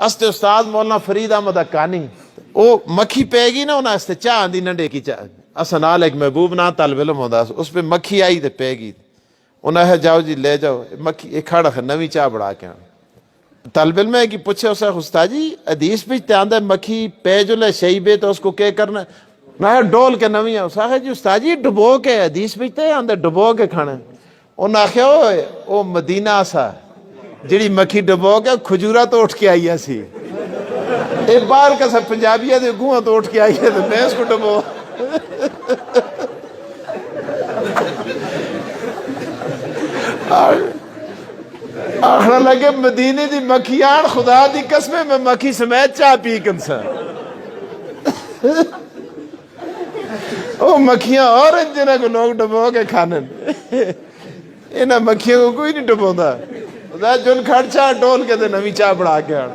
استے استاد مولانا فرید احمد حقانی وہ مکھی پے گی نا انہاں استے چاہ آندی ننڈے کی چاہ اسا نال ایک محبوب نا طالب علم ہوندا اس پہ مکھی آئی تے پے گی انہاں ہے جاؤ جی لے جاؤ مکھی ایک کھڑا نوی چاہ بڑھا کے طالب علم ہے کہ پوچھے اسے استاد جی حدیث بھی آندا مکھی پے جو لے شیبے تو اس کو کیا کرنا نہ ڈول کے نوی ہے اسا ہے جی استاد جی ڈبو کے حدیث بھی تے آندا ڈبو کے کھانا انہاں آخیا او مدینہ سا جڑی مکھی ڈبو کے کھجورا تو اٹھ کے آئی ہے سی ایک بار کا سب پنجابیہ دے گوہاں تو اٹھ کے آئی ہے تو میں اس کو ڈبو آخر لگے مدینے دی مکھیان خدا دی قسمیں میں مکھی سمیت چاہ پی کنسا او مکھیاں اور جنہ کو لوگ ڈبو کے کھانن انہاں مکھیوں کو کوئی نہیں ڈبو دا خدا جن کھڑ چاہ ڈول کے دے نوی چاہ بڑھا کے آن